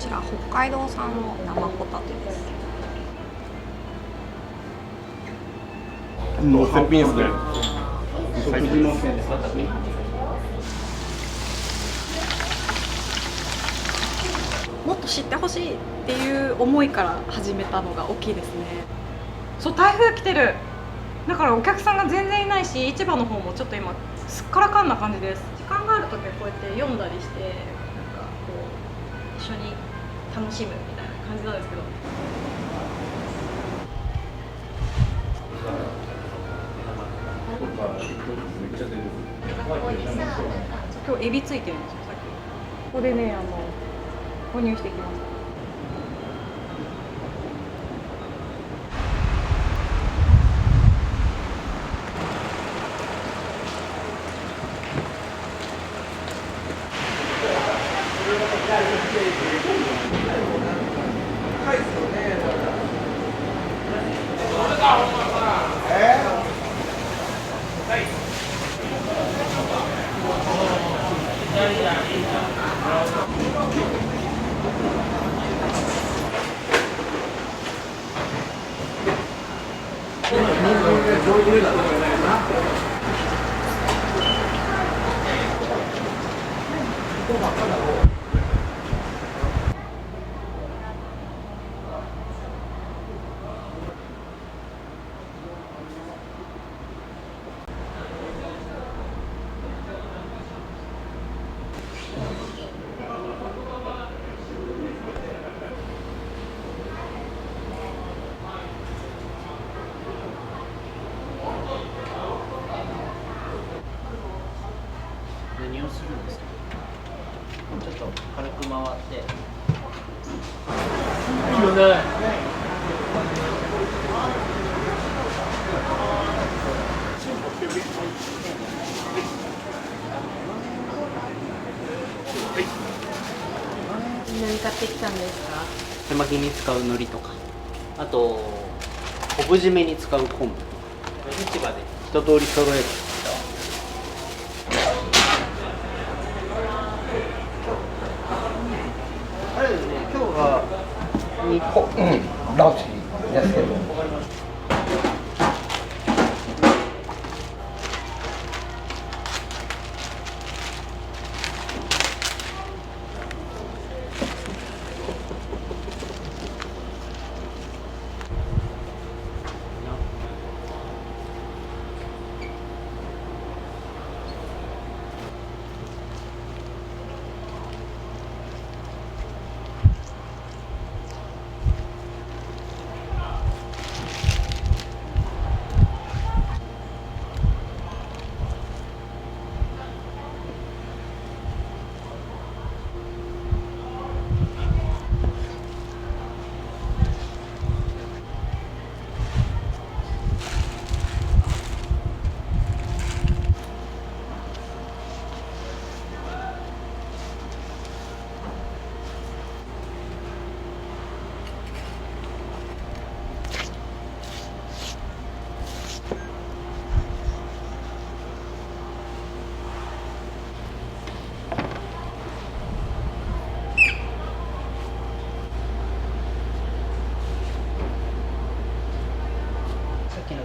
ちら北海道産の生ホタテです。もう絶品ですね。食事のせいです。もっと知ってほしいっていう思いから始めたのが大きいですね。そう、台風来てる。だからお客さんが全然いないし、市場の方もちょっと今すっからかんな感じです。時間がある時はこうやって読んだりして、なんかこう一緒に楽しむみたいな感じなんですけど。今日エビついてるんですよ。さっきここでね、購入してきました。何をするんですか。ちょっと軽く回って。いいよね。何買ってきたんですか？手巻きに使う海苔とか、あと昆布締めに使う昆布とか、市場で一通り揃える。あれですね、今日がランチですけど。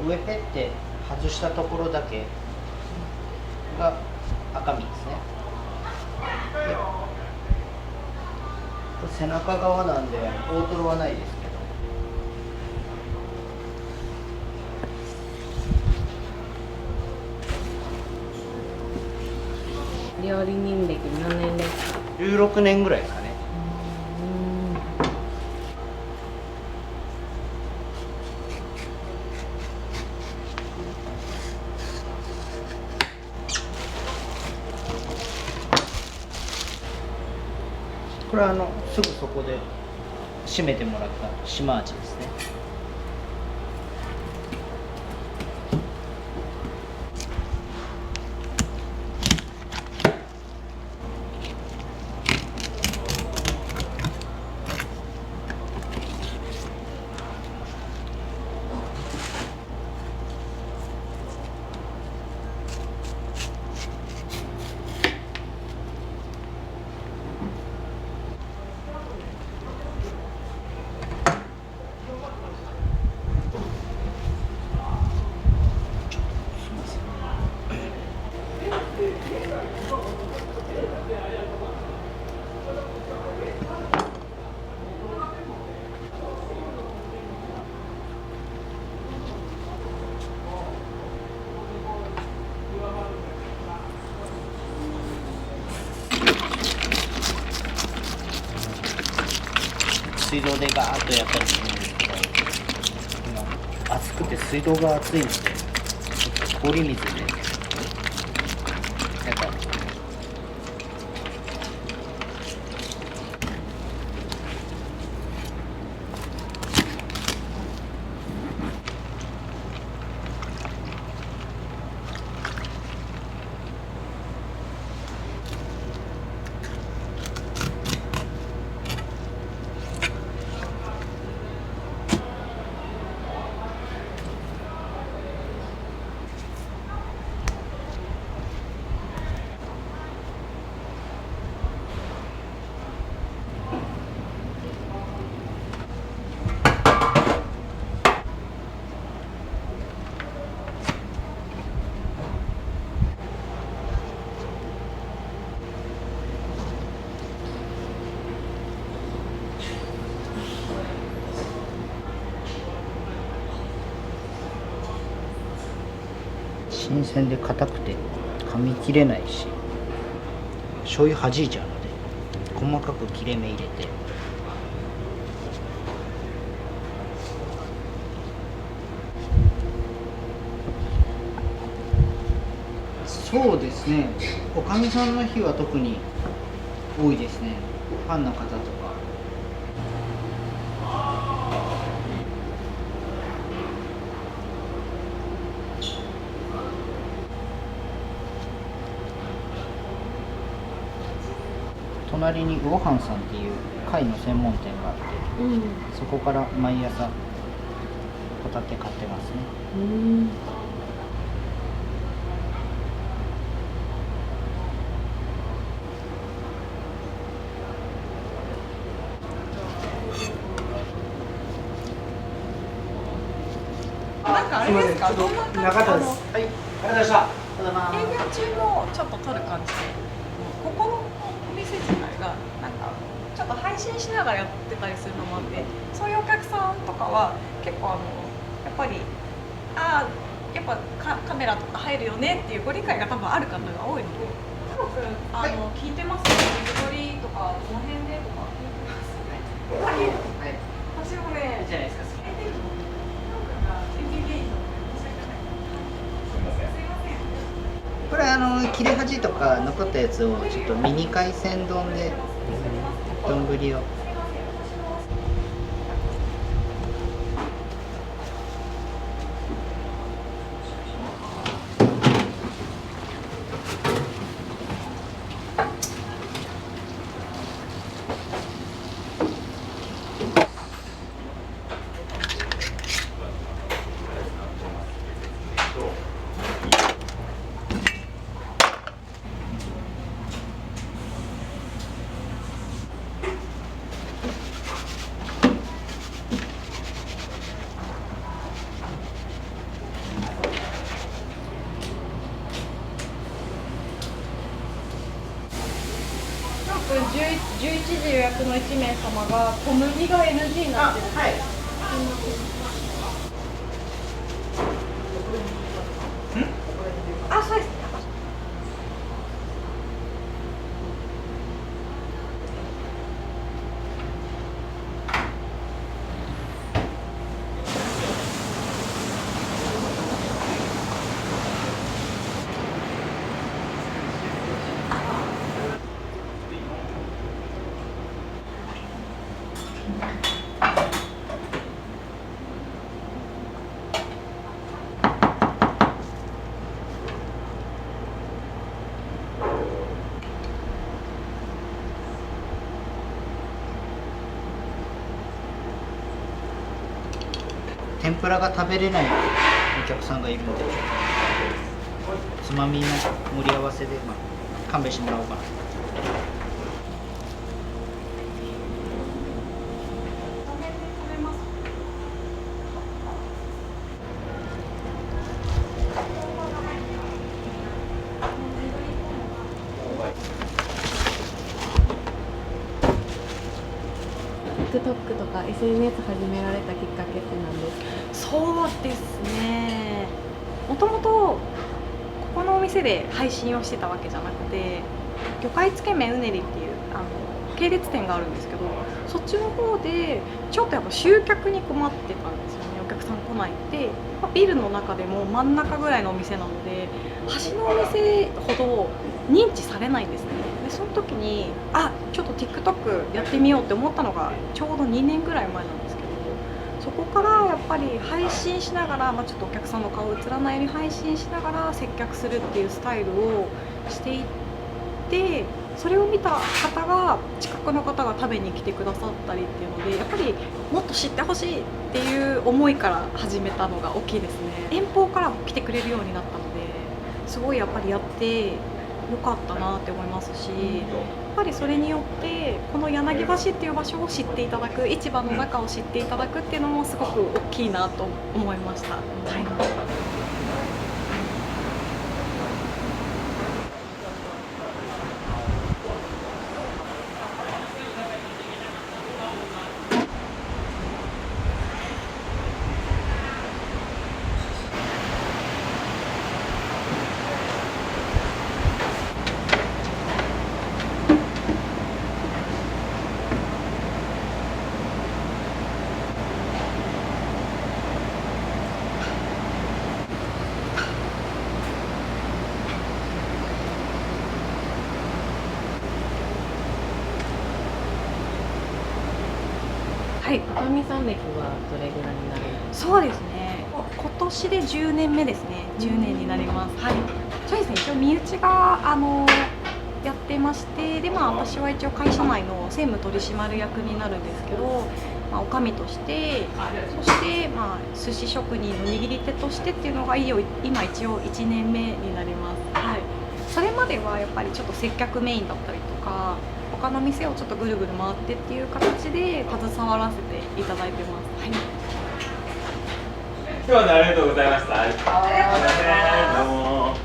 上ペッて外したところだけが赤身ですね。背中側なんで大トロはないですけど。料理人歴何年ですか16年ぐらいですかね。これはすぐそこで締めてもらった島味ですね。水道でガーッとやったりするんですけど、今暑くて水道が熱いので氷水でやったり。新鮮で硬くて噛み切れないし、醤油弾いちゃうので細かく切れ目入れて。そうですね、おかみさんの日は特に多いですね。ファンの方とか。隣にごはんさんっていう貝の専門店があって、そこから毎朝ホタテ買ってますね。なんかあれですか、どんな感じなかったです。はい、ありがとうございました。ありがとうございます。営業中もちょっと撮る感じで、ここのお店自体がなんかちょっと配信しながらやってたりするのもあって、そういうお客さんとかは結構やっぱりやっぱカメラとか入るよねっていうご理解が多分ある方が多いので、すごく聞いてますね。水鳥とかこの辺でとか聞いてますね。はい。私もね、いいじゃないですか。これ切れ端とか残ったやつをちょっとミニ海鮮丼で丼を。11時予約の1名様が小麦が NG になってる。はい。そうです。天ぷらが食べれないお客さんがいるんで、つまみの盛り合わせで、勘弁してもらおうかな。TikTok とか SNS 始められたきっかけって何ですか？そうですね、もともとここのお店で配信をしてたわけじゃなくて、魚介つけ麺うねりっていう系列店があるんですけど、そっちの方でちょっとやっぱ集客に困ってたんですよね。お客さん来ないって、ビルの中でも真ん中ぐらいのお店なので、端のお店ほど認知されないんですね。でその時にちょっと TikTok やってみようって思ったのがちょうど2年ぐらい前なんですけど、そこからやっぱり配信しながら、ちょっとお客さんの顔映らないように配信しながら接客するっていうスタイルをしていって、それを見た方が近くの方が食べに来てくださったりっていうので、やっぱりもっと知ってほしいっていう思いから始めたのが大きいですね。遠方からも来てくれるようになったので、すごいやっぱりやってよかったなって思いますし、やっぱりそれによってこの柳橋っていう場所を知っていただく、市場の中を知っていただくっていうのもすごく大きいなと思いました。はい。はい、おかみさん歴はどれぐらいになるんですか？そうですね。今年で10年目ですね。10年になります。はい。そうですね。一応身内がやってまして、で私は一応会社内の専務取締役になるんですけど、おかみとして、そして寿司職人の握り手としてっていうのが今一応1年目になります。はい。それまではやっぱりちょっと接客メインだったりとか、他の店をちょっとぐるぐる回ってっていう形で携わらせていただいてます。はい。今日はありがとうございました。すいません、どうも。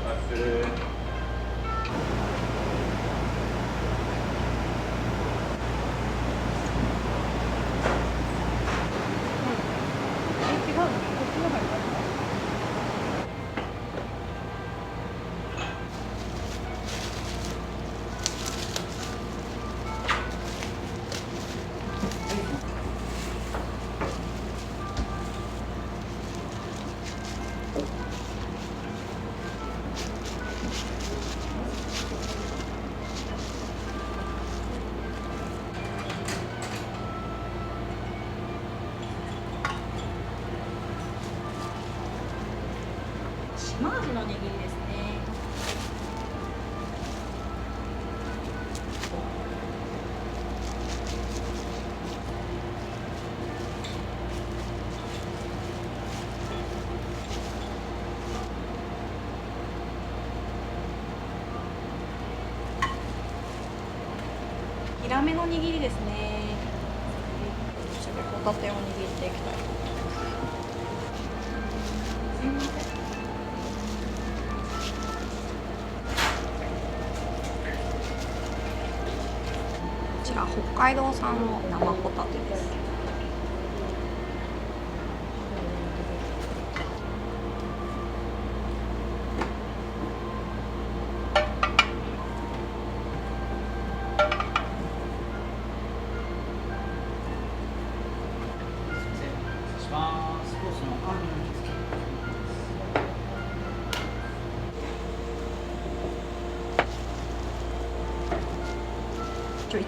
島味の握りですね。ヒラメの握りですね。そしてホタテを握っていきたいと思います。すいません。こちら北海道産の生ホタテです。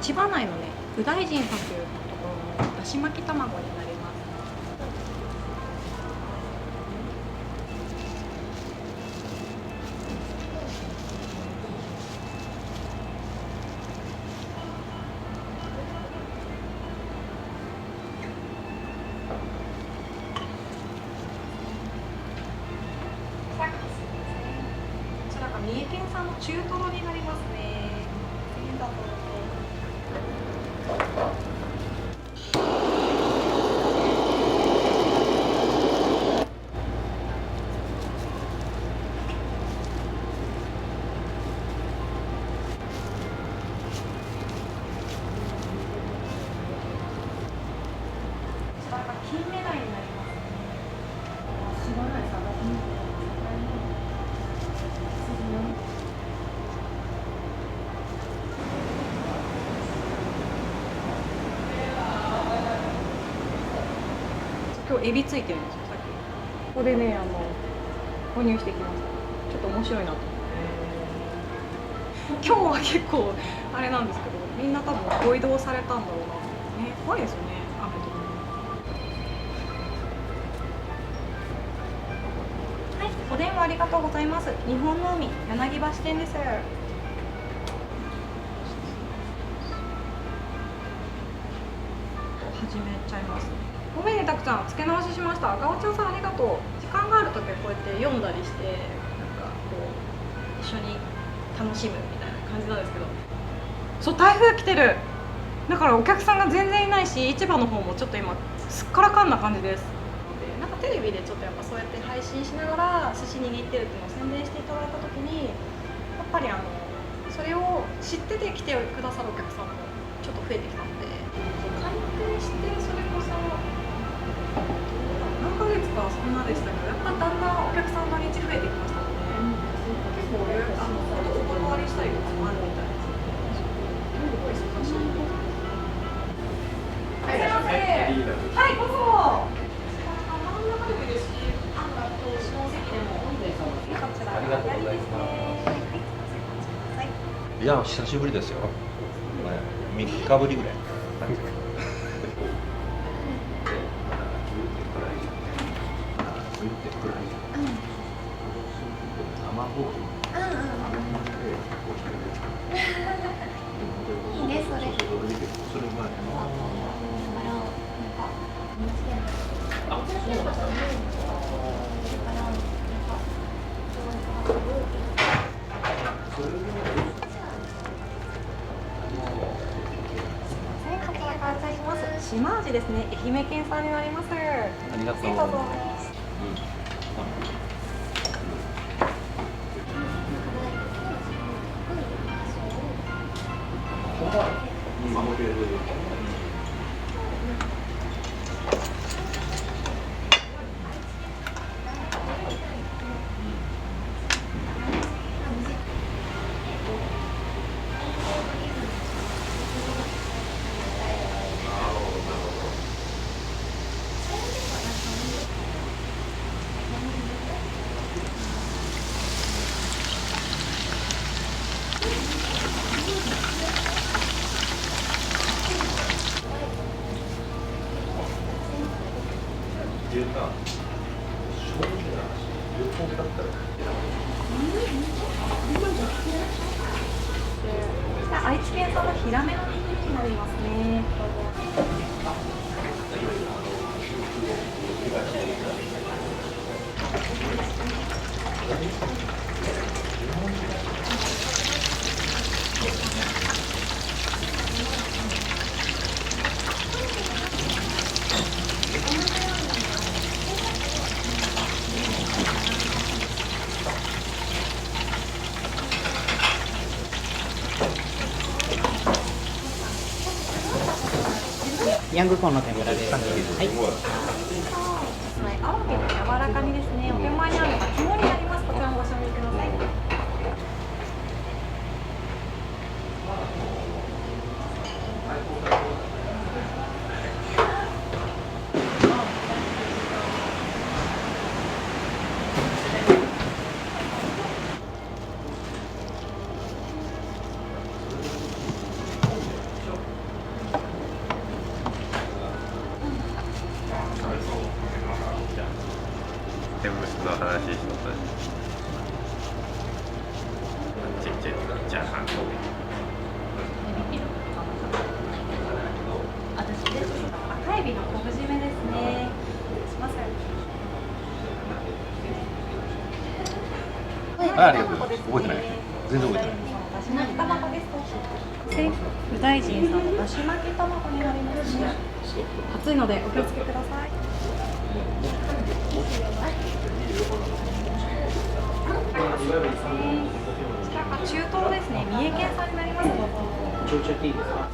市場内のね、右大臣さんというところのだし巻き卵になります。こちらが三重県産の中トロになりますね。金目鯛になりますね。今日エビついてるんですよ、さっき。ここでね、購入してきました。ちょっと面白いなと思って。今日は結構あれなんですけど、みんな多分ご移動されたんだろうなと思ってね。怖いですよね、雨とか。はい、お電話ありがとうございます。日本の海柳橋店です。始めちゃいます。ごめんね、たくちゃん、付け直ししました。ガオチョウさんありがとう。時間があるときはこうやって読んだりして、なんかこう一緒に楽しむみたいな感じなんですけど。そう、台風来てる。だからお客さんが全然いないし、市場の方もちょっと今すっからかんな感じです。で、なんかテレビでちょっとやっぱそうやって配信しながら寿司握ってるっていうのを宣伝していただいたときに、やっぱりそれを知ってて来てくださるお客さんもちょっと増えてきたので、開店してそれこそ何ヶ月かそんなでしたけど、やっぱだんだんお客さんの日増えてきましたので、結構お断りしたりとかもあるみたいです。忙しい。いらっしゃいませ。はい、どうぞ。真ん中でもいいですし、下の席でも。こちら。ありがとうございます。いや、久しぶりですよ。3日ぶりぐらい。いいね、それ。島味ですね。愛媛県産になります。ありがとう。どうぞ。愛知県産のヒラメの握りになりますね。ヤングコーンの天ぷらです。はい。アワビの柔らかみですね。お手前にあるのが肝になります。こちらもご賞味ください。天むすの話しとったし、ちっちゃいチャーハン。赤エビの昆布締めですね。します。ありがとうございます。覚えてない。全然覚えてない。だし巻き卵です。右大臣さんのだし巻き卵になります。熱いのでお気をつけください。こちらが中東ですね。三重県産になります。ちょいちょいいいですか。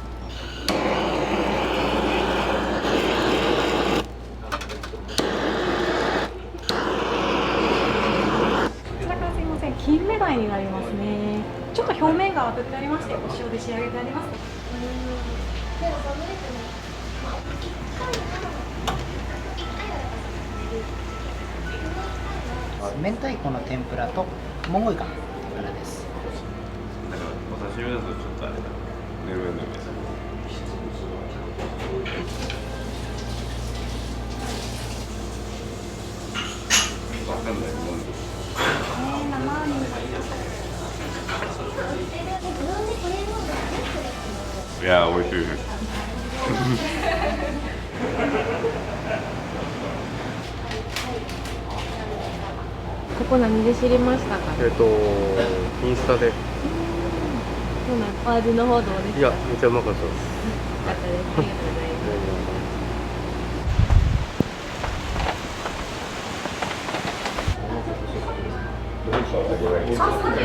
炙ってありまして、お塩で仕上げてあります。明太子の天ぷらとモンゴイカの天ぷらです。だからお刺身だとちょっとあれだ。ぬるぬる。わかんないもん。いや、美味しいです。ここ何で知りましたか？インスタで。そうなん、お味の方どうですか？いや、めっちゃうまかったです。よかったです。ありがとうございます。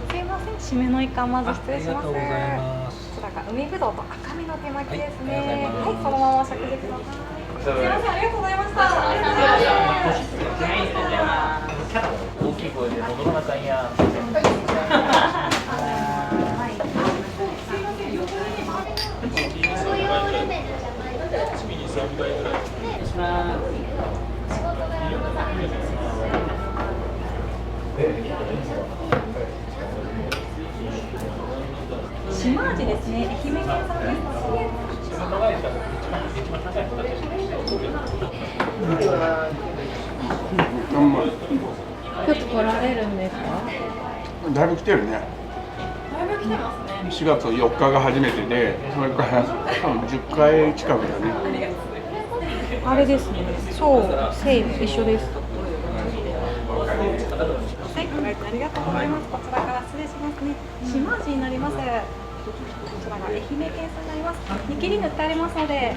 すいません、締めのイカまず失礼します。ありがとうございます。こちらが海ぶどうと赤身の手巻きですね。はいありがとうございますはい、そのままお食事ください。すいません、ありがとうございました。ありがとうございます。大きい声で喉の中にや。島味ですね。愛媛県産です。ちょっと来られるんですか？だいぶ来てるね。だいぶ来てますね。 4月4日が初めてで、それから多分10回近くだね。あれですね。そう、セイム一緒です。はい、ご来店ありがとうございます。こちらから失礼しますね。島味になります。こちらが愛媛県産になります。煮切り塗ってありますので、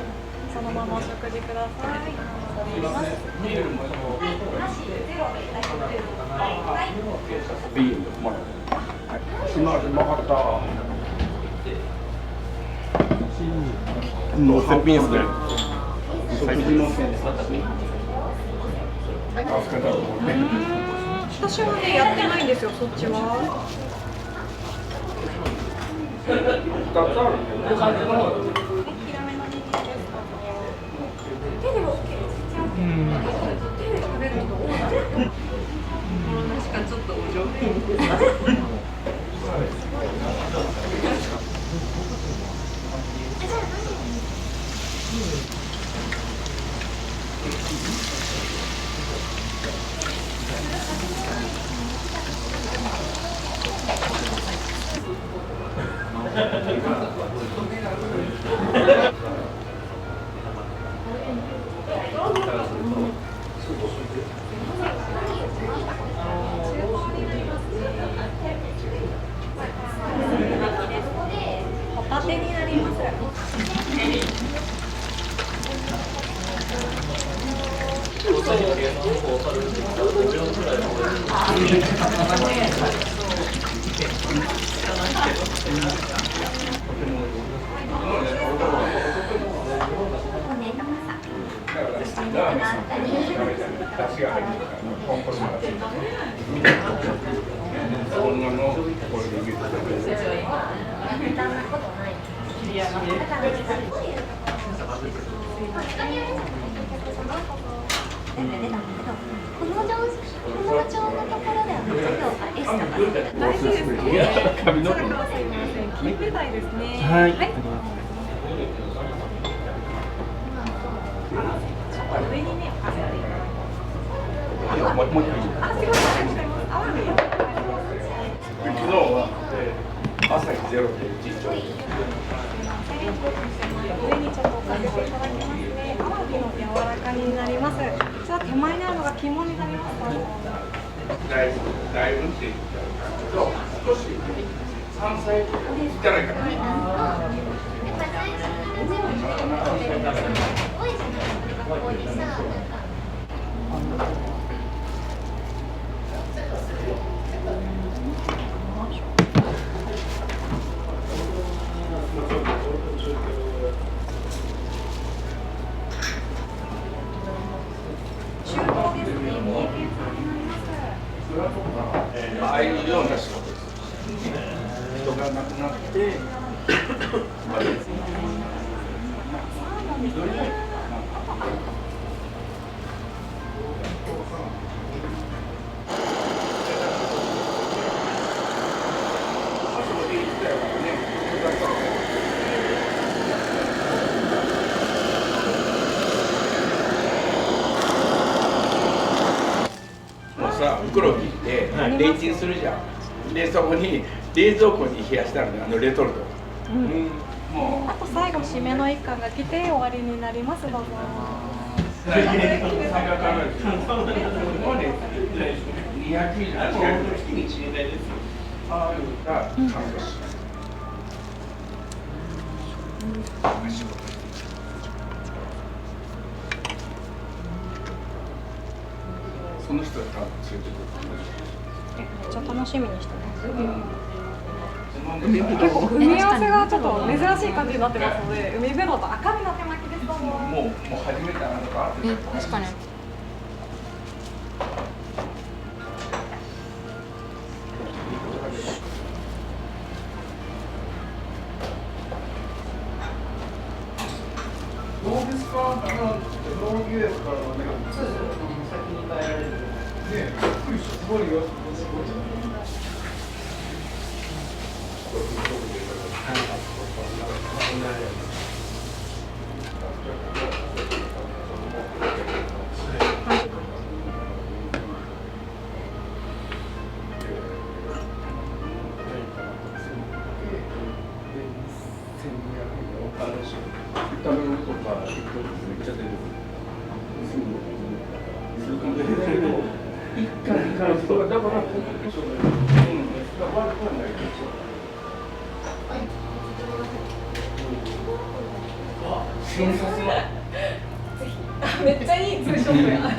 そのままお食事ください。お願いします。いいよ、まだ。島味うまかった。もう絶品ですね。食事のせいです。私はね、やってないんですよ、そっちは。2つあるね。ヒラメの握りですか。手で OK です。手で食べる人多い。確かにちょっとお上品です。ホタテになります。髪の毛。金目鯛ですね。はい。ちょっと上にね、置かせていただきます。もう一回。あ、すいません、ありがとうございます。アワビ。昨日は朝日ゼロで1丁。上にちょっと置かせていただきます。いただきますね。アワビの柔らかになります。こちら手前にあるのが肝になります。だいぶって言ったら少し山菜いただいた中東ですね。三重県産になります。ああいうような仕事です。人が亡くなってもうさ、袋切ってレンチンするじゃん。で、そこに冷蔵庫に冷やしてあるの、レトルト。もうあと最後締めの一貫が来て終わりになります。どうぞ。その人は多分連れてくる。めっちゃ楽しみにしてます。結構組み合わせがちょっと珍しい感じになってますので、海ぶどうと赤身の手巻きです。どうぞ。もう初めてあのか。確かに。どうですか。農業ですからね。先に帰られる。ね、びっくりした。すごいよ。炒め物とかめっちゃ出てくる。一回だから悪くはない。診察のめっちゃいいツーショットや。あ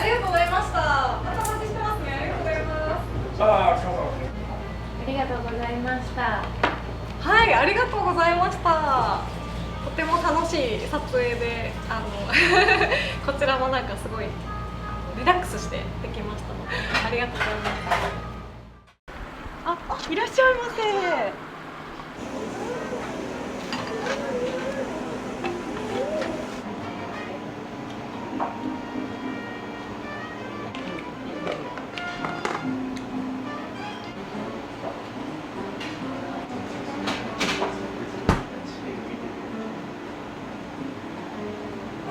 りがとうございました。またお待ちしてますね。ありがとうございます。ああ、そうありがとうございました。はい、ありがとうございました。とても楽しい撮影で、こちらもなんかすごいリラックスしてできましたので、ありがとうございます。あ、いらっしゃいませ。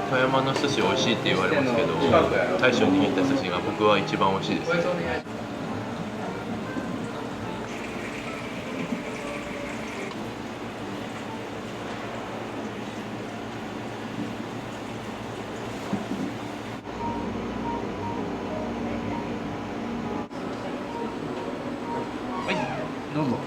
富山の寿司美味しいって言われますけど、大将に握った寿司が僕は一番美味しいですね。どうぞ。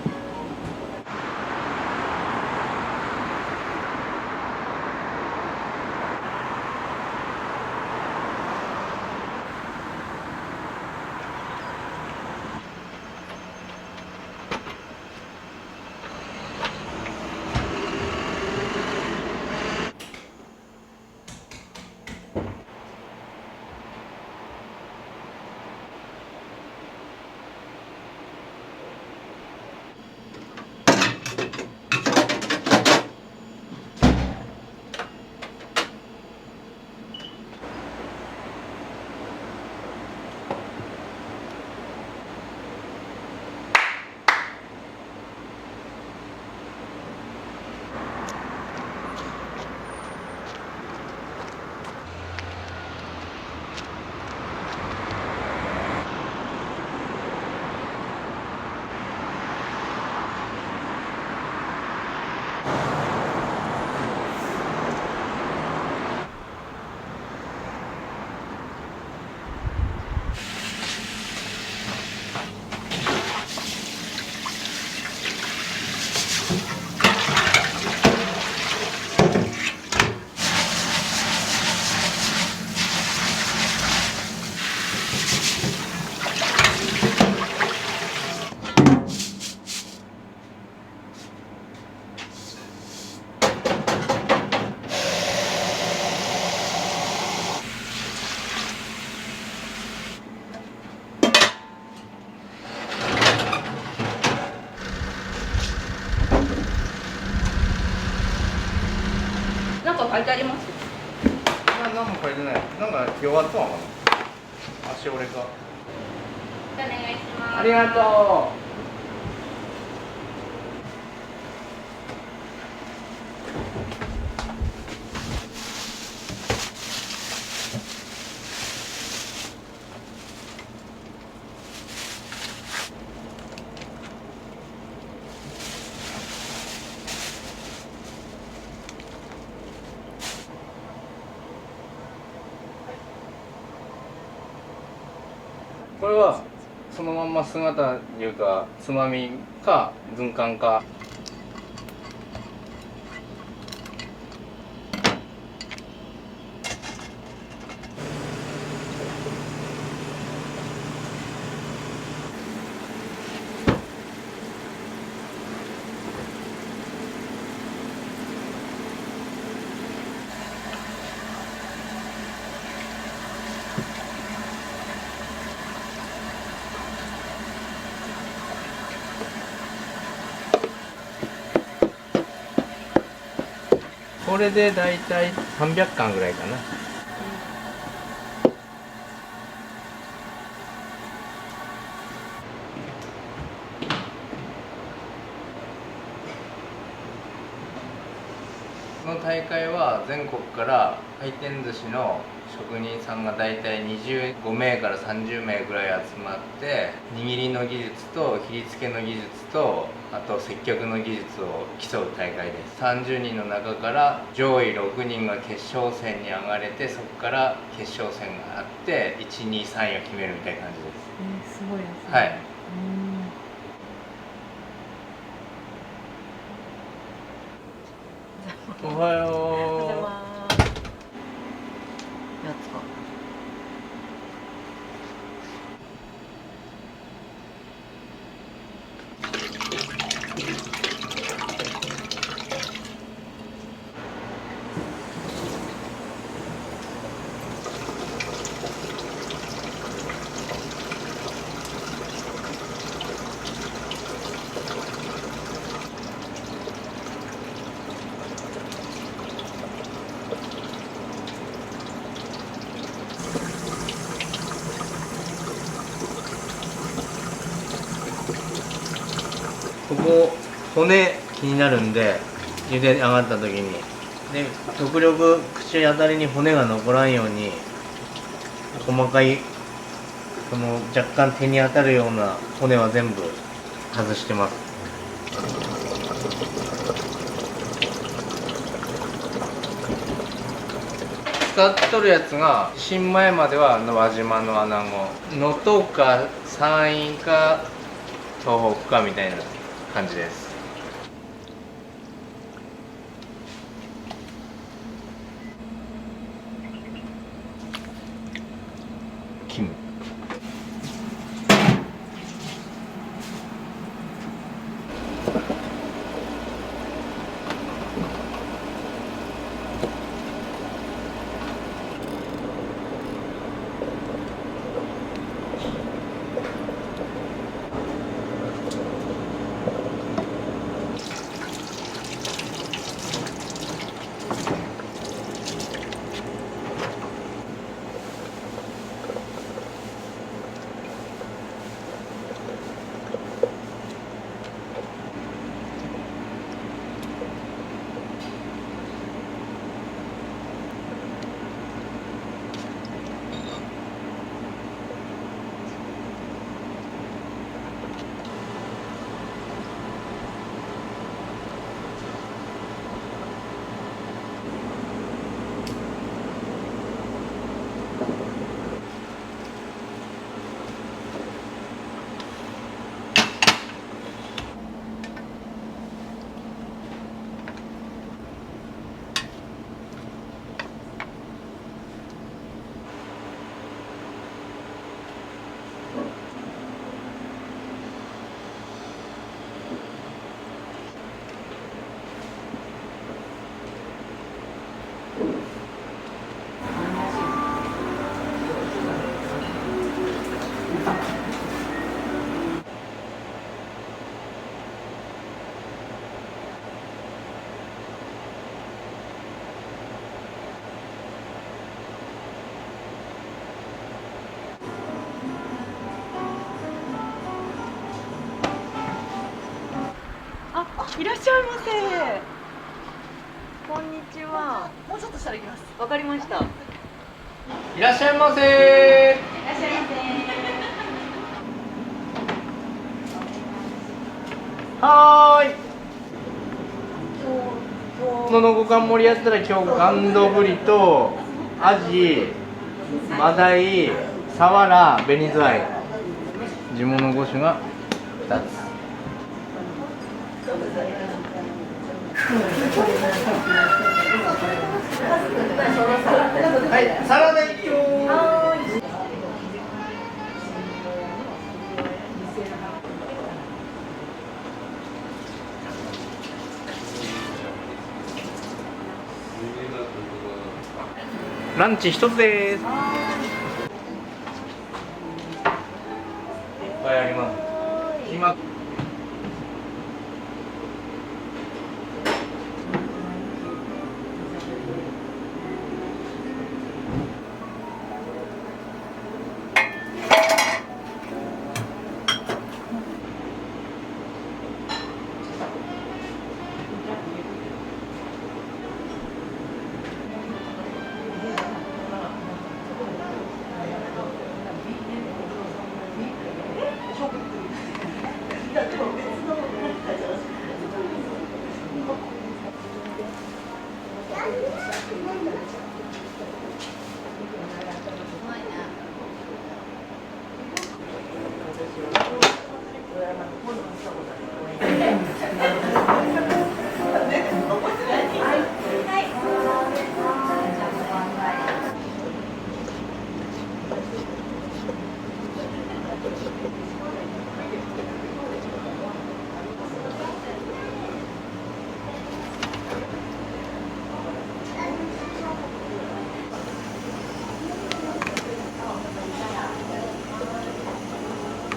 書いてあります。何も書いてない。なんか弱ったのかな。足折れか。お願いします。ありがとう。これはそのまんま姿いうかつまみか軍艦か。これでだいたい300貫ぐらいかな。この大会は全国から回転寿司の職人さんがだいたい25名から30名ぐらい集まって握りの技術と切り付けの技術とあと接客の技術を競う大会です。30人の中から上位6人が決勝戦に上がれてそこから決勝戦があって1、2、3位を決めるみたいな感じです。すごいですね。はい。おはよう。やつか。ここ骨気になるんで茹で上がった時にで極力口当たりに骨が残らんように細かいその若干手に当たるような骨は全部外してます。使っとるやつが新米までは輪島のアナゴ能登か山陰か東北かみたいな感じです。キムいらっしゃいませ。こんにちは。もうちょっとしたら行きます。わかりました。いらっしゃいませ。はーい。今日の五貫盛りやったら、今日ガンドブリとアジ、マダイ、サワラ、ベニズワイ、地物5種が2つ。はい、サラダ一丁。ランチ一つです。いっぱいあります。今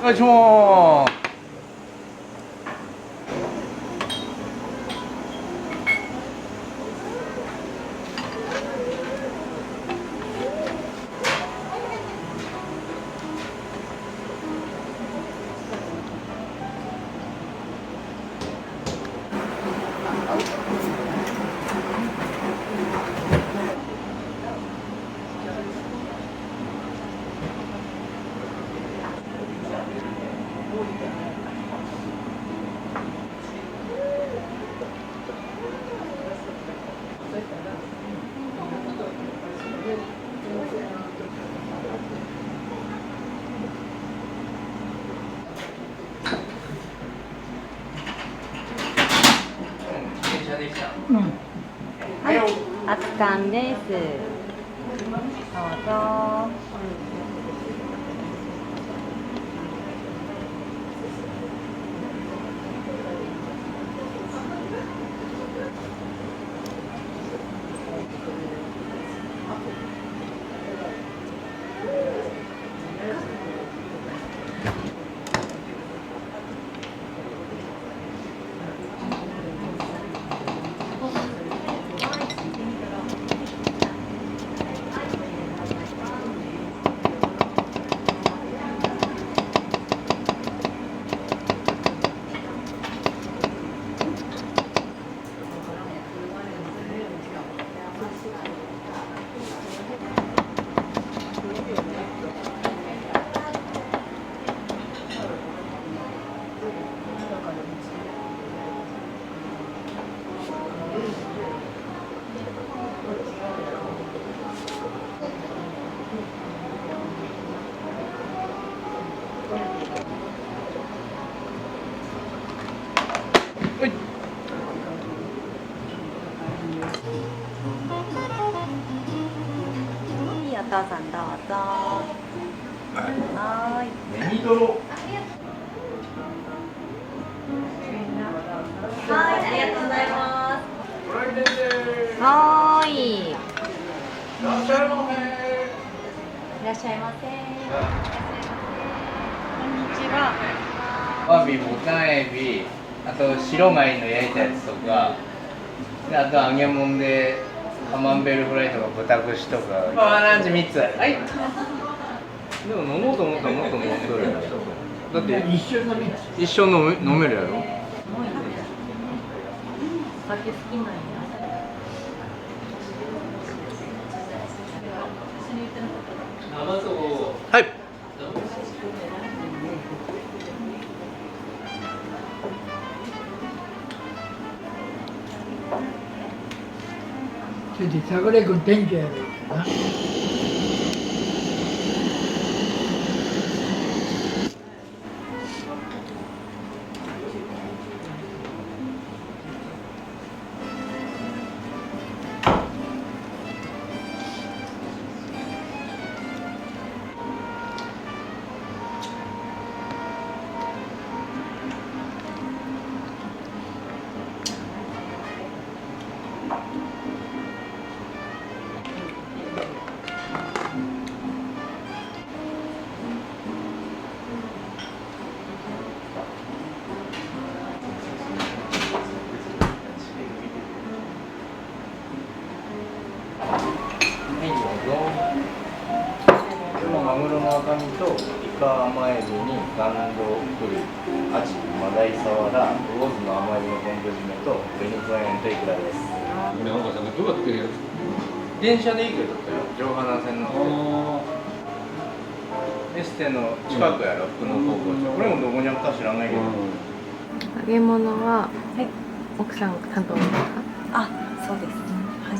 お願いします。はい、熱燗です。どうぞ。お父さんどうぞ。はーい。ネギトロ。はい、ありがとうございまご来店です。す。はーい。いらっしゃいませ。いらっしゃいませ。こんにちは。アワビ、ボタンエビ、あと白米の焼いたやつとか、であと揚げ物でカマンベールフライとか豚串とか、ランチ3つある。はい。でも飲もうと思ったらもっと飲んどるよ。だって一緒飲めるやろ。酒好きなんや。はい。それで桜井君店長やるな。はいどうぞ。このマグロの赤身とイカ甘エビにガンドブリ、アジ、マダイサワラ、魚津の甘エビの昆布締めと紅クワインとイクラです。なんかさ、どうやってるや電車で行けとったよ。上花線のエステの近くやろ、福野高校長。これもどこにあったか知らないけど。揚げ物は、奥さん担当ですか？あ、そうですね。はい。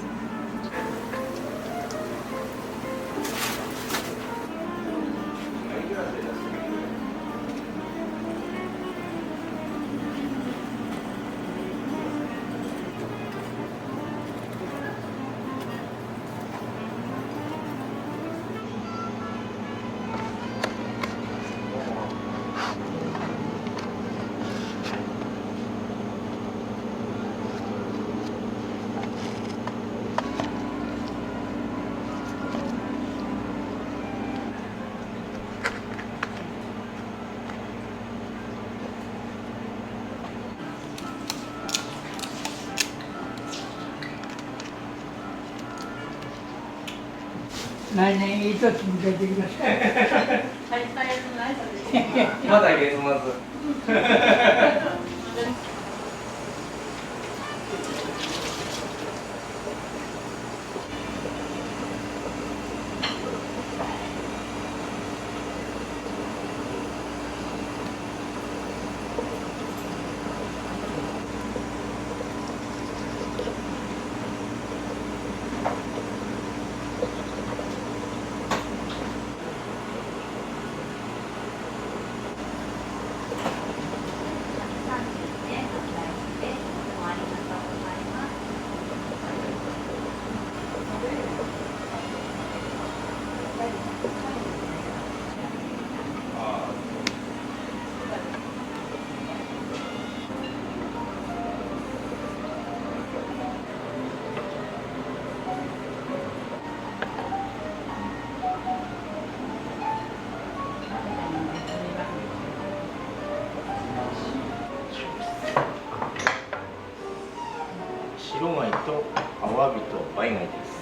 来年いい年迎えてください。まだ月末。白米とアワビとバイ貝です。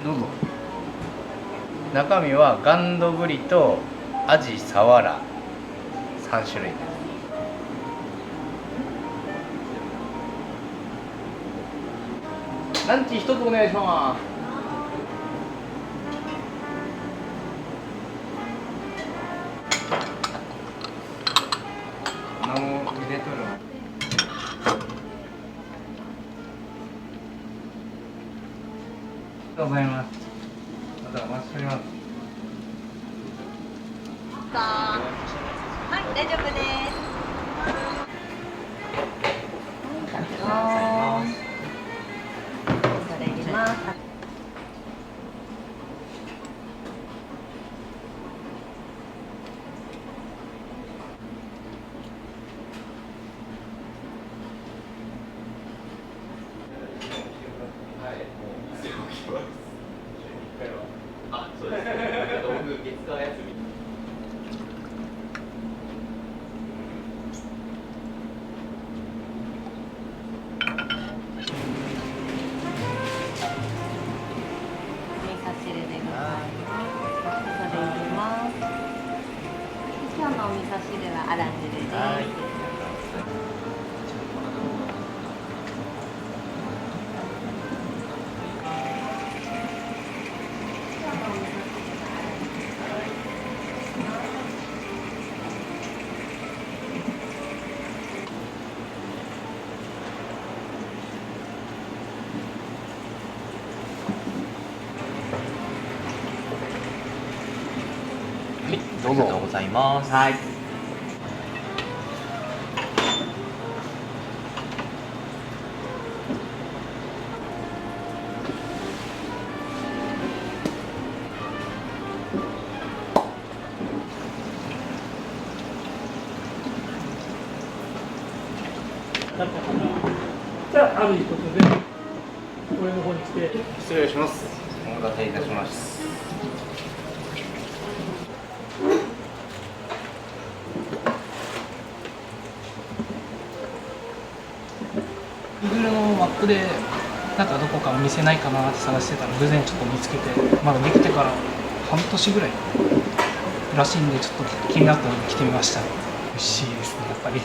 どうぞ。中身はガンドブリとアジ、サワラ3種類です。ランチ一つお願いします。何も入れとるの。ありがとうございます。またお待ちしております。どうぞ。ありがとうございます。はい。じゃあ、あるいうことで、俺の方に来て。失礼します。お待たせいたしました。Google のマップでなんかどこかお店ないかなって探してたら偶然ちょっと見つけて、まだできてから半年ぐらいらしいんで、ちょっと気になったので来てみました。美味しいですね、やっぱり。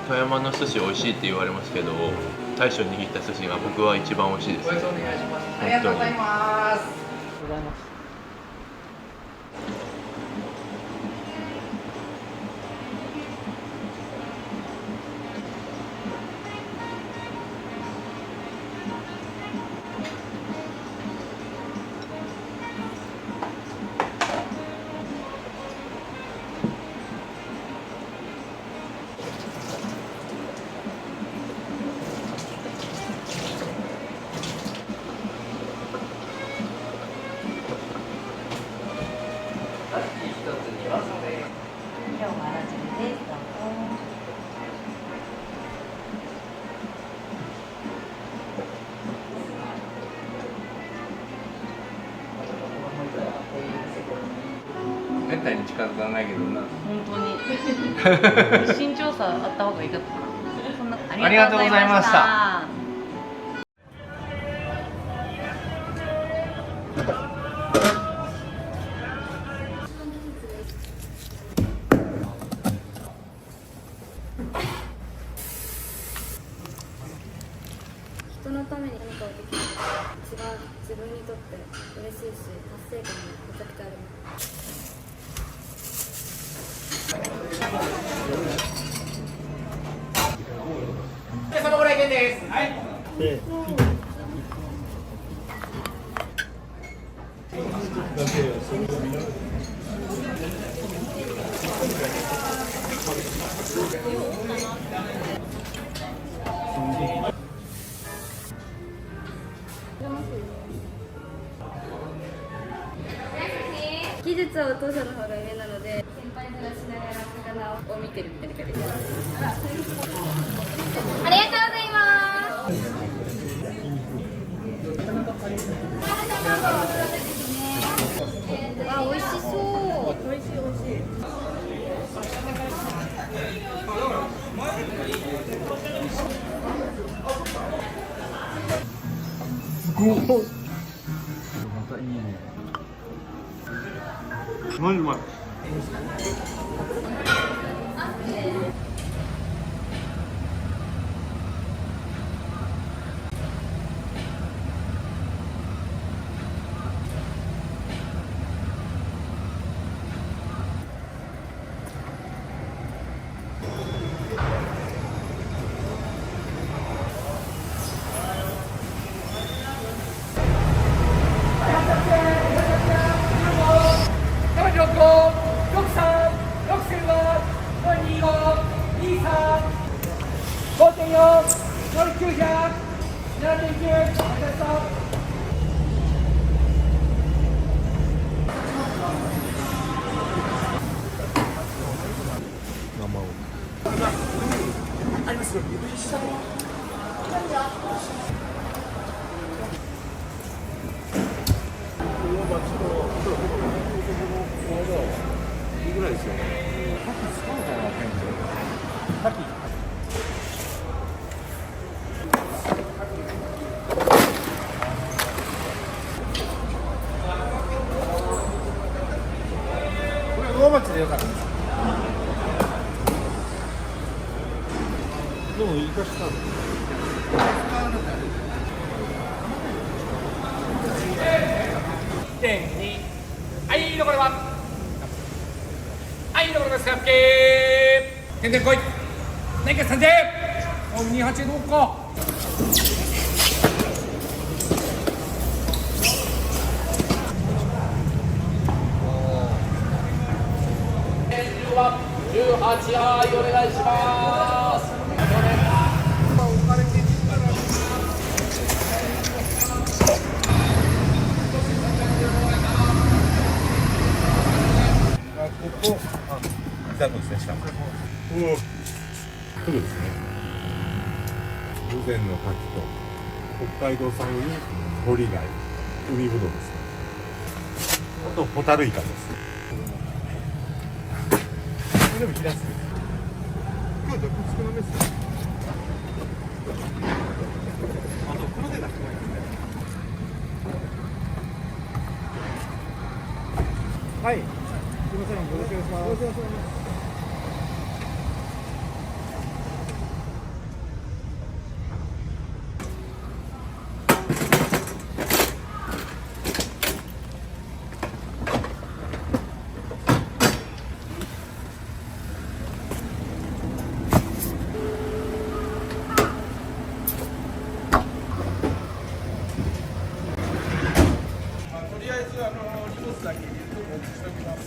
富山の寿司美味しいって言われますけど、大将握った寿司が僕は一番美味しいです。ごちそうお願いします。ありがとうございます。今日もあら汁です。どうぞ。めったに近づかないけどな。本当に身長差あった方がいいかと。そんなありがとうございました。人のために何かをできる一番自分にとって嬉しいし達成感もめちゃくちゃあります。そのぐらいです。はい。技術はお父さんの方が上なので、先輩ずらしながら魚を見てるみたいな感じです。ありがとうございます。あ、美味しそう。美味しい美味しい。すごい。マジうまい。これ魚町でよかったです。でも言い方したの。1.2、はい、残ります。はい、残ります。OK。点々来い。内決3点。お、28どうか。18、はい、お願いします。ここ、ザクですね、下。フグですね。豊前の牡蠣と北海道産鳥貝、海ぶどうですね。あとホタルイカです。これでもヒラス。今日毒少なめですね。あと黒でなくないですね。はい。すみません、よろしくお願いします。よろしくお願いします。とりあえず荷物だけ入れてお持ちしておきます。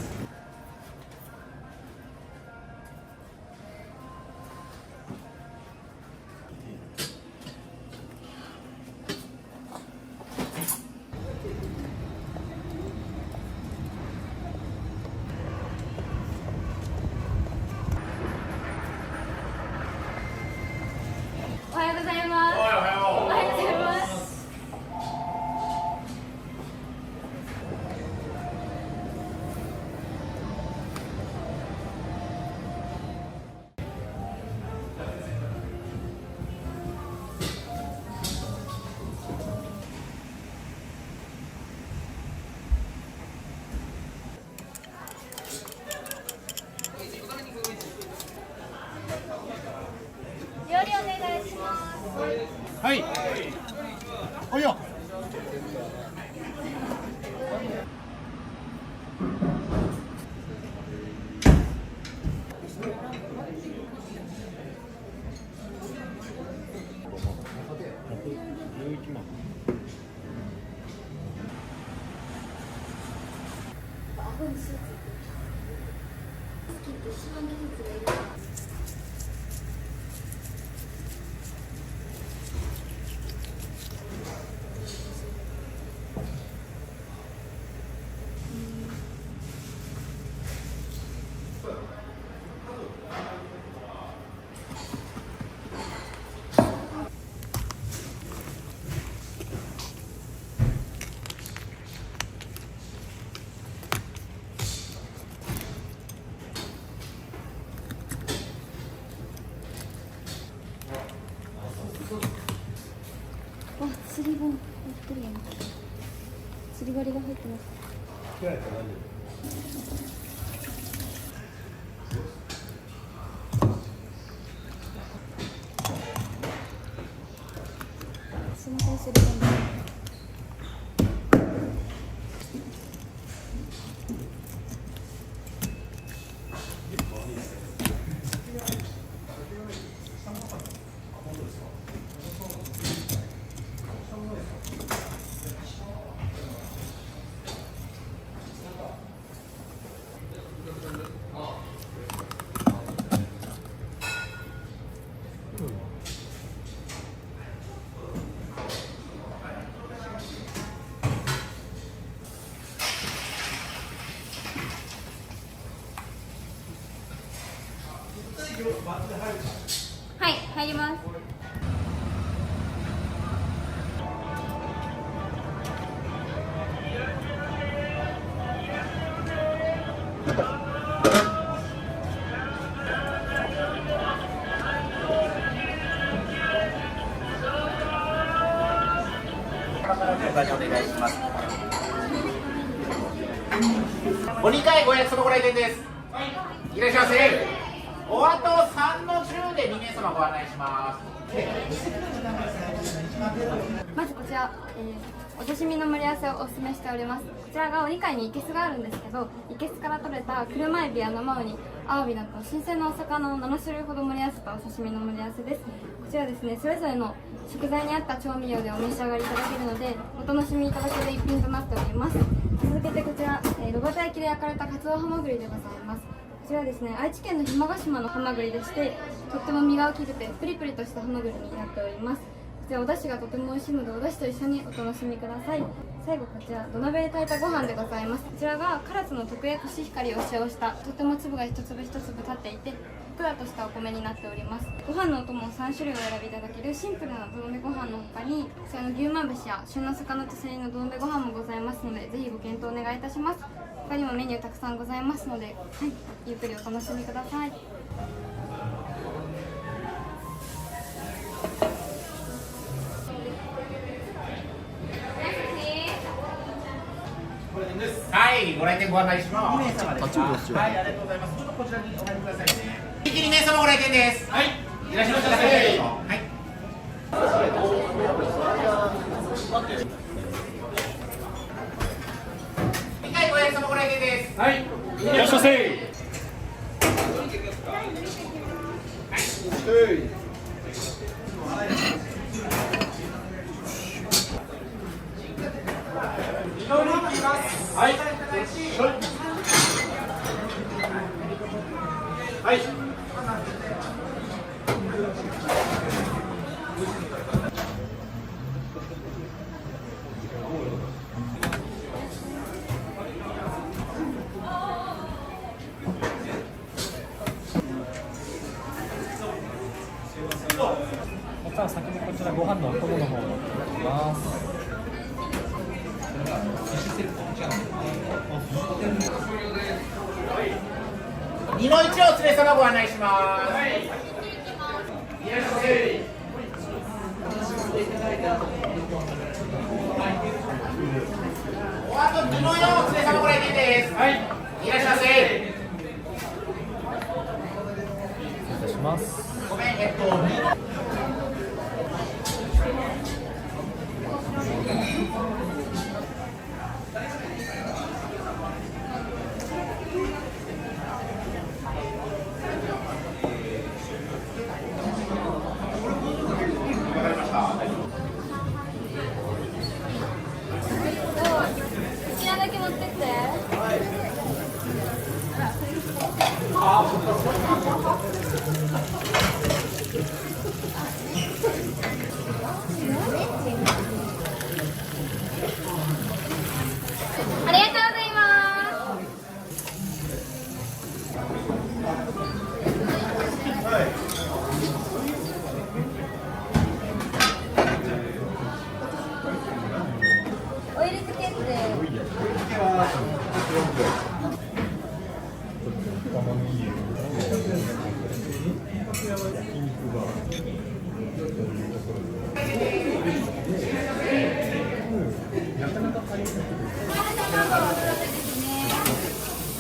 おはようございます。おはようございます。料理お願いします。はい。およ。顎にスーツ。スキって一番技術がいるから。あ、釣り本入ってるやん。釣り針が入ってます。すみません、釣り本です。はい、入ります。お願いします。お2回ご約束ご来店です。いらっしゃいませ。お後3の10で逃げ名様ご案内します。まずこちら、お刺身の盛り合わせをお勧めしております。こちらがお2階に生簀があるんですけど、生簀から取れた車エビや生ウニ、アワビなど新鮮なお魚を7種類ほど盛り合わせたお刺身の盛り合わせです。こちらですね、それぞれの食材に合った調味料でお召し上がりいただけるので、お楽しみいただける一品となっております。続けてこちら、炉端焼きで焼かれたカツオハマグリでございます。こちらですね、愛知県の日間ヶ島のハマグリでして、とっても身が大きくてプリプリとしたハマグリになっております。こちらお出汁がとても美味しいので、お出汁と一緒にお楽しみください。最後こちら土鍋で炊いたご飯でございます。こちらが唐津の特営コシヒカリを使用したとても粒が一粒一粒立っていて、ふっくらとしたお米になっております。ご飯のお供を3種類お選びいただけるシンプルな土鍋ご飯の他に、こちらの牛まん節や旬の魚とせりの土鍋ご飯もございますので、ぜひご検討お願いいたします。他にもメニューたくさんございますので、はい、ゆっくりお楽しみください。はい、ご来店ご案内します。2名様ですか。はい、ありがとうございます。ちょっとこちらにお入りくださいね。2名様ご来店です。はい、いらっしゃいませ。はい。2回ご予約様ご来店です。はい、いらっしゃいませ。はい。はい。また先にこちらご飯のお供の方をいただきます。2の1をお連れ様ご案内します。はい。いらっしゃいませ。おあと2の4をお連れ様ご来店です。はい。いらっしゃいませ。失礼いたします。ごめん、こちらだけ持ってって。ありがとうございます。オイル漬けって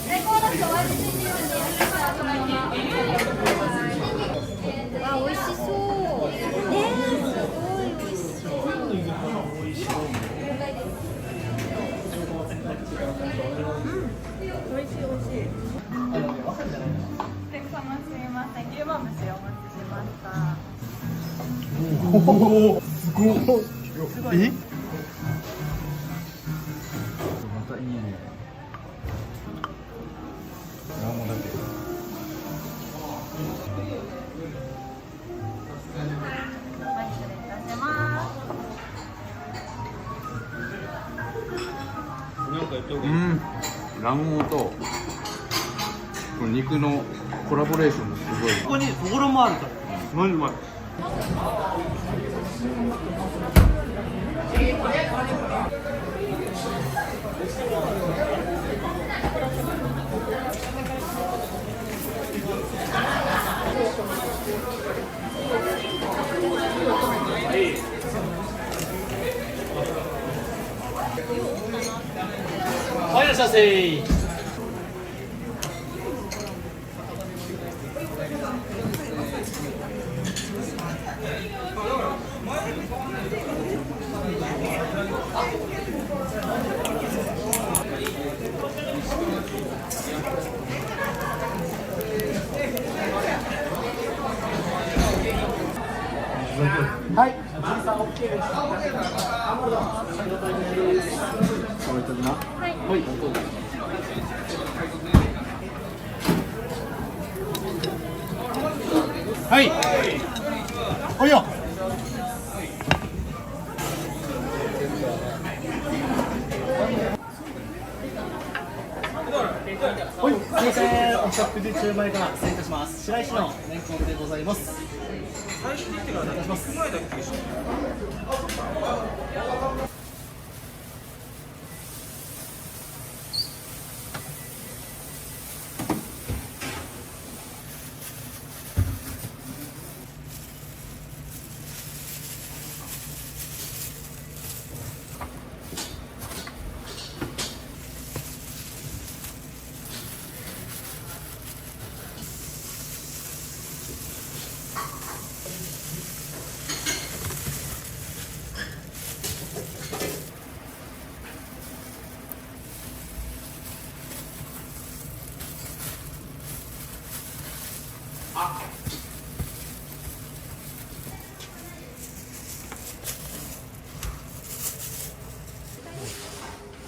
最高だとお味ついてるんで、そのままあ、美味しそう。すごい美味しそう。美味しい美味しい。お客様すみません、牛まん節お待ちしました。おお、すごい。え？またいいね。なんもだけ。はい、失礼いたします。うん、卵黄とこの肉のコラボレーションもすごい。ここにそぼろもあるから。マジうまい。はい、いらっしゃいませ。はい、じいさん OK です。置いとくな。はい。はい。おいよ。はい、すみません。お食事中前から失礼いたします。白石のレンコンでございます。最初に来てからお願いします。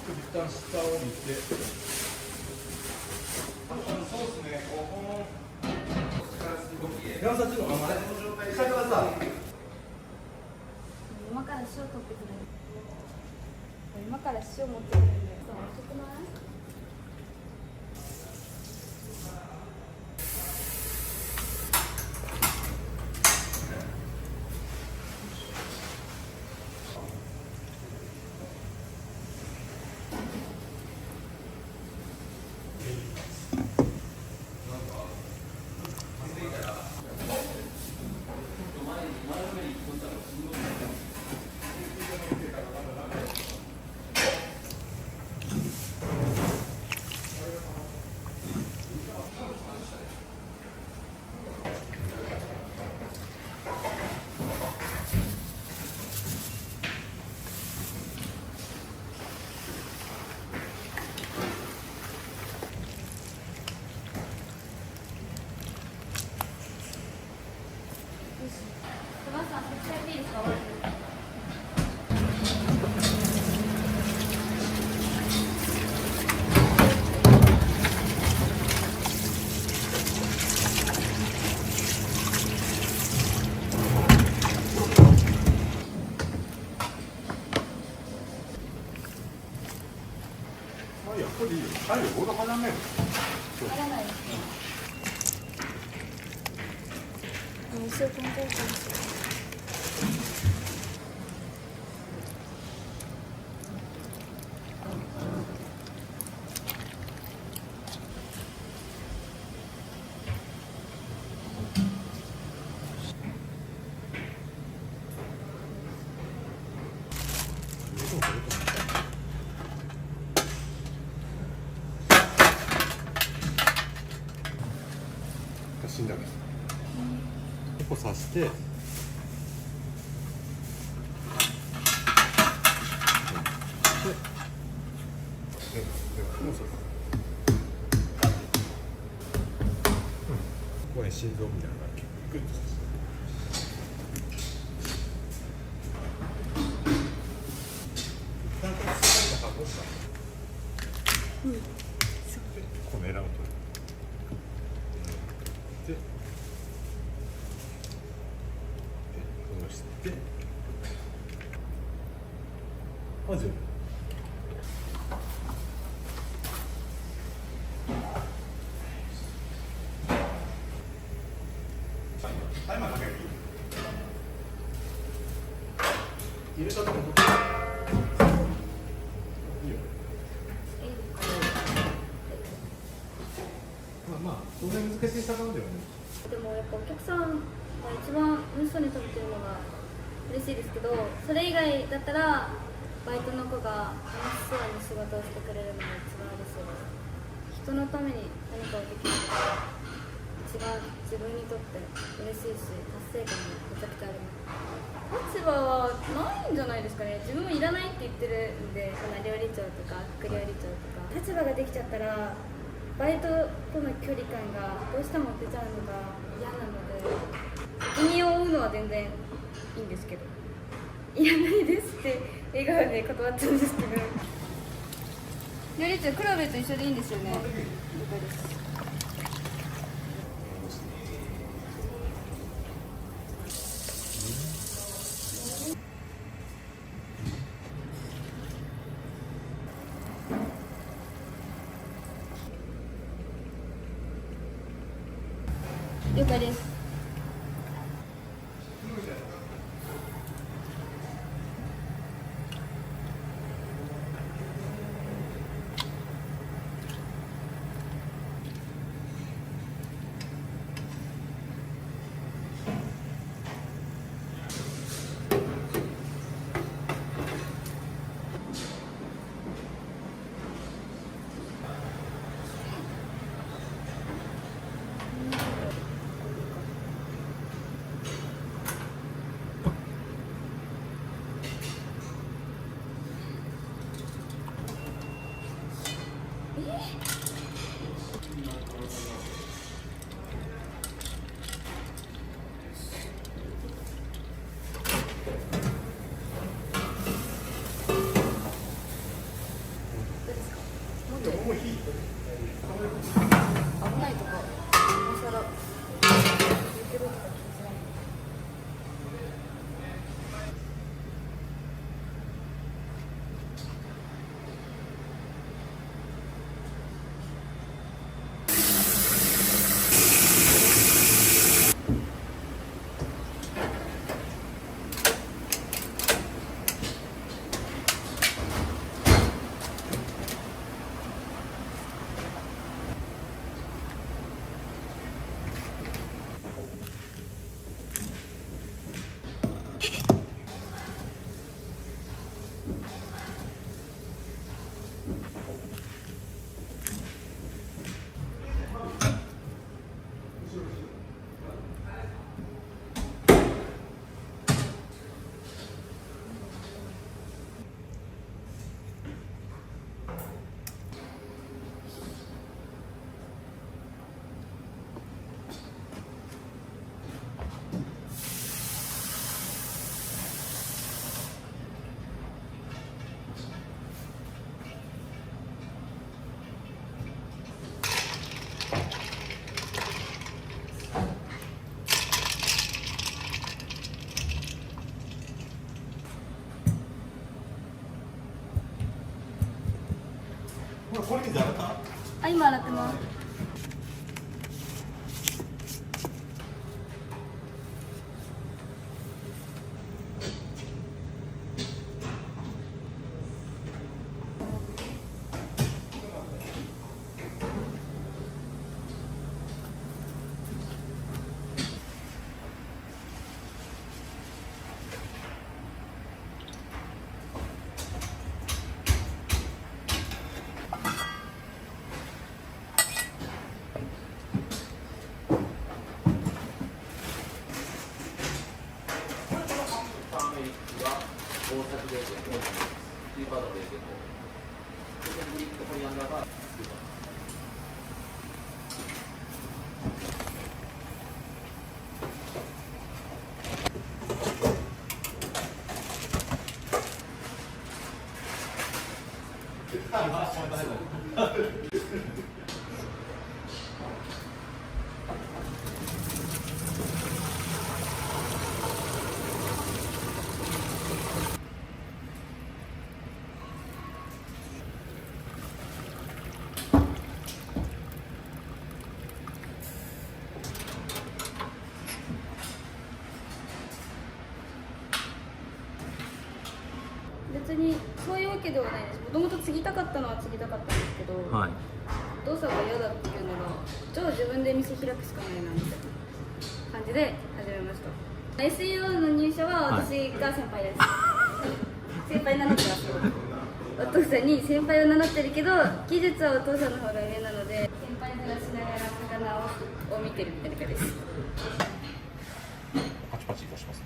一旦下を見て。そうですね。山里のままね。下からさ。今から塩取ってくれる。今から塩持ってくるんで。そう遅くない？死んだわけです。ここ刺して、ここに心臓みたいなのがグッと刺して。このエラを取る。で、戻して、まず。タイマーかける。入れたとこ取って。いいよ。まあそんなに難しい魚ではない。でもやっぱお客さんが一番美味しそうに食べてるのが嬉しいですけど、それ以外だったらバイトの子が楽しそうに仕事をしてくれるのが一番嬉しいです。人のために何かをできるのが一番自分にとって嬉しいし、達成感もめちゃくちゃあります。立場はないんじゃないですかね。自分もいらないって言ってるんで、その料理長とか副料理長とか立場ができちゃったらバイトとの距離感がどうしても出ちゃうのが嫌なので、責任を負うののは全然いいんですけど、いらないですって笑顔で断ったんですけど、料理長、クラベと一緒でいいんですよね。了解です。了解です。危ないとか、今更言ってるとか気にしない。あ、今洗ってます。別にそういうわけではないです。もともと継ぎたかったのは継ぎたかったんですけど、はい、お父さんが嫌だっていうのが、じゃあ自分で店開くしかないなみたいな感じで始めました。SEO の入社は私が先輩です、はい、先輩名乗ってます。お父さんに先輩を名乗ってるけど、技術はお父さんの方が上なので、先輩ずらしながら魚を見てるみたいな感じです。パチパチいたしますね。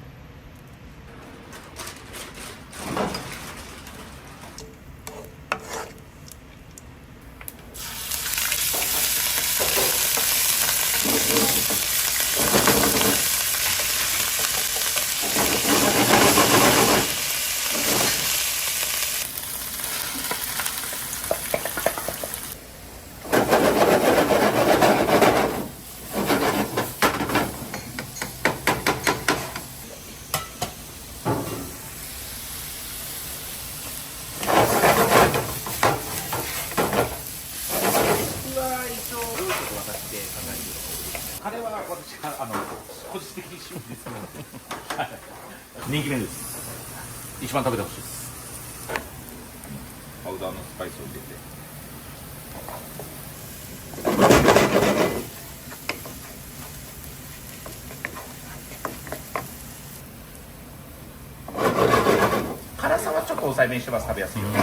的に趣味ですけど人気麺です。一番食べてほしいです。パウダーのスパイスを入れて辛さはちょっと抑えめにしてます。食べやすいように。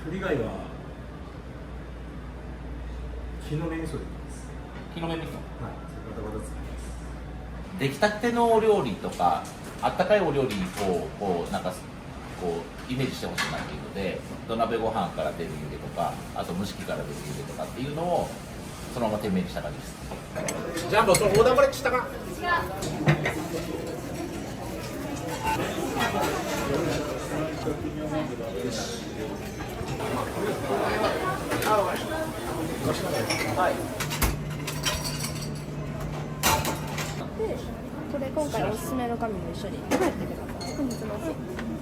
鳥貝は木の芽味噌でいきます。木の芽味噌。はい。バタバタ使います。出来たてのお料理とかあったかいお料理をこうなんかこうイメージしてほしいなっていうので、土鍋ご飯から出る湯気とか、あと蒸し器から出る湯気とかっていうのをそのまま店名にした感じです。ジャンボ、そのオーダーブレッジしたか。はい。で、これ今回おすすめの紙も一緒に帰ってください。本日の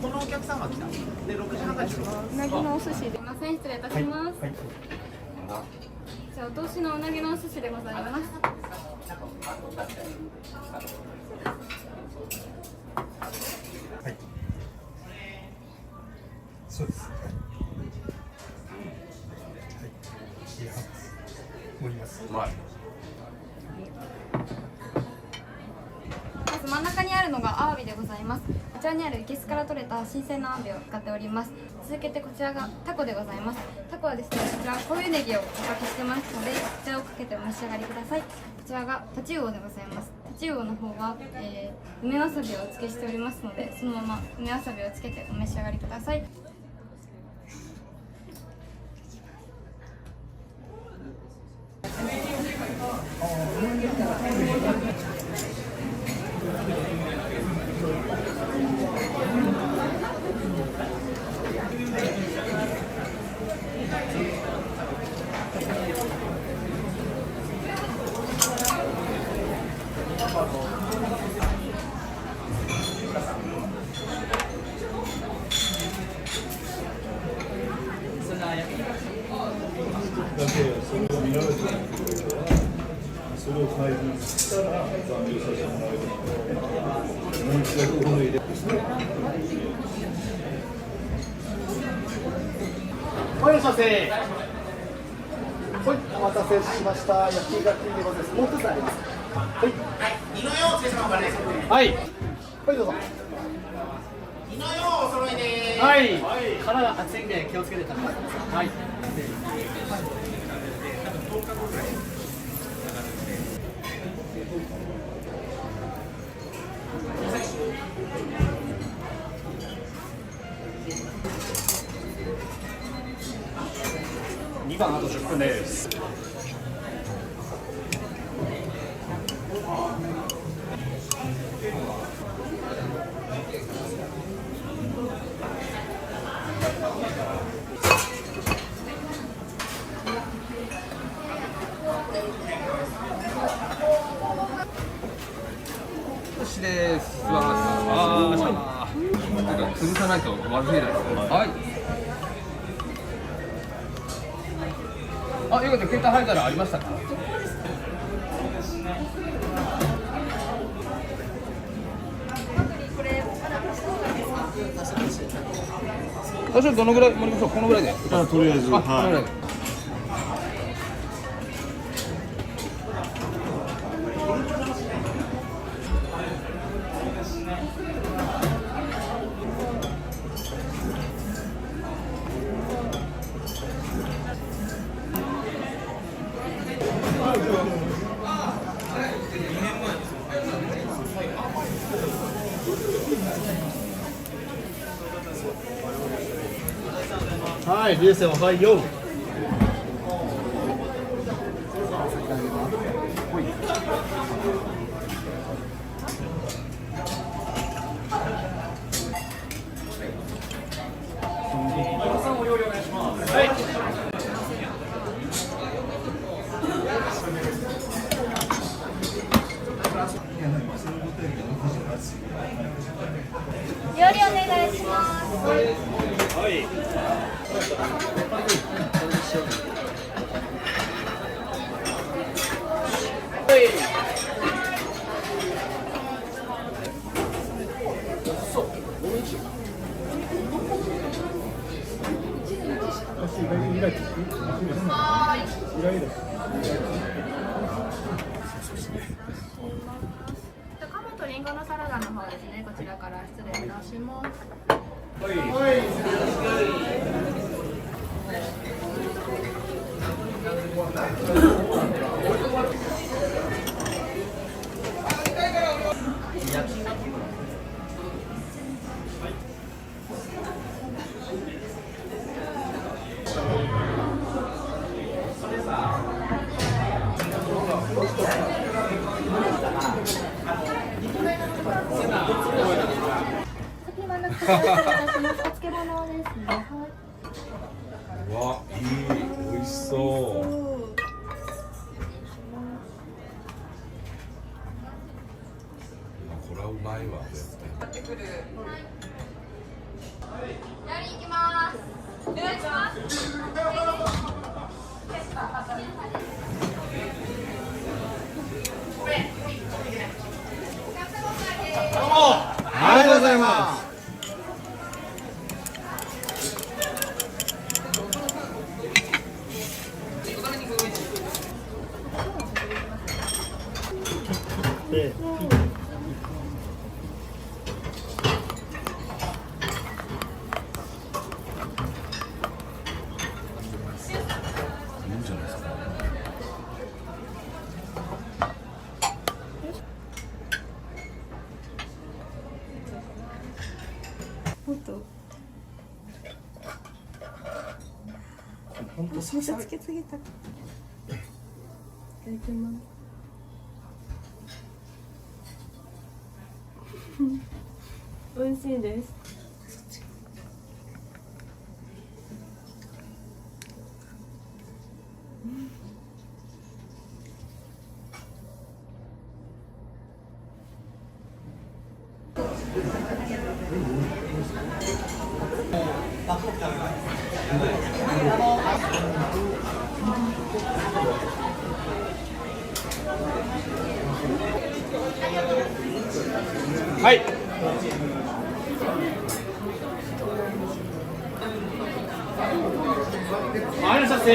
このお客様来た。で、6時半からうなぎのお寿司ですいません、失礼いたします。はい。じゃあお通しのうなぎのお寿司でございます。はい。そうです。はい。いや、盛ります。まず真ん中にあるのがアワビでございます。こちらにある生けすから取れた新鮮なアワビを使っております。続けてこちらがタコでございます。タコはですね、こちら濃いネギをおかけしてますので、こちらをかけてお召し上がりください。こちらがタチウオでございます。タチウオの方は、梅わさびをお付けしておりますので、そのまま梅わさびをつけてお召し上がりください。それを開示したら残留させてもらえるので、もう一度ここの入れはい、お待たせ。はい、お待たせしました。焼きガキでございます。もう一つあります。はい。二の用お疲れ様からです。はい。はい、どうぞ。二の用お揃いです。はい。殻が熱いんで気をつけて食べてください。はい。2番あと10分です。よしです。ああ、潰さないとまずいです。はい。あ、よかった。携帯入ったらありましたか。最初どのぐらい盛りましょう。このぐらいで。とりあえず、このぐらいで。はい、流星おはよう。料理お願いします。鴨とリンゴのサラダの方ですね。こちらから失礼いたします。お漬物ですね。はい。わ、いい、美味しそう。これはうまいわ、絶対。料理行きます。お願いします。ありがとうございます。もっと本当つけすぎた。いただきます。美味しいです。はい。はい、させ。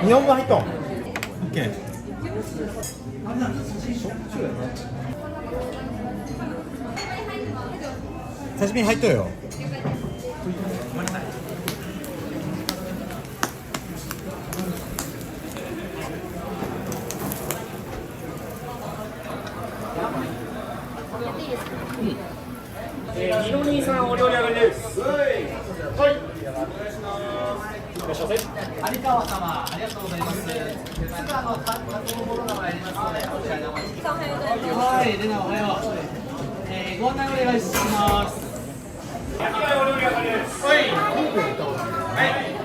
日本語入っとん。オッケー。刺身入っとるよ。二の兄さんお料理上がりです。はい。お願いします。いらっしゃいませ。有川様、ありがとうございます。すぐ加工ものが参りますので、お願いします。はい、レナおはよう。ご案内お願いします。焼き貝お料理上がりです。はい。はい。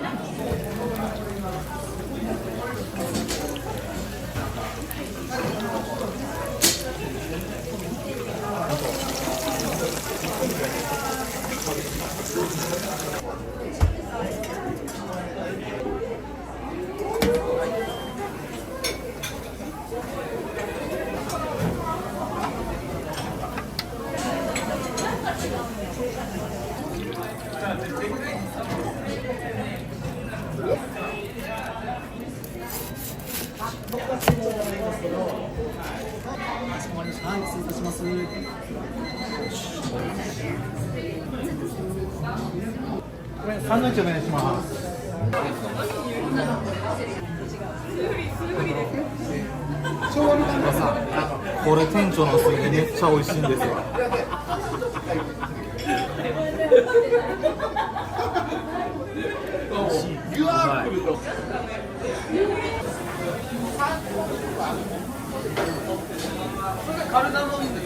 はい、失礼いたします。これサンドイッチお願いします。これ店長のすげめっちゃ美味しいんですよ。カルダモン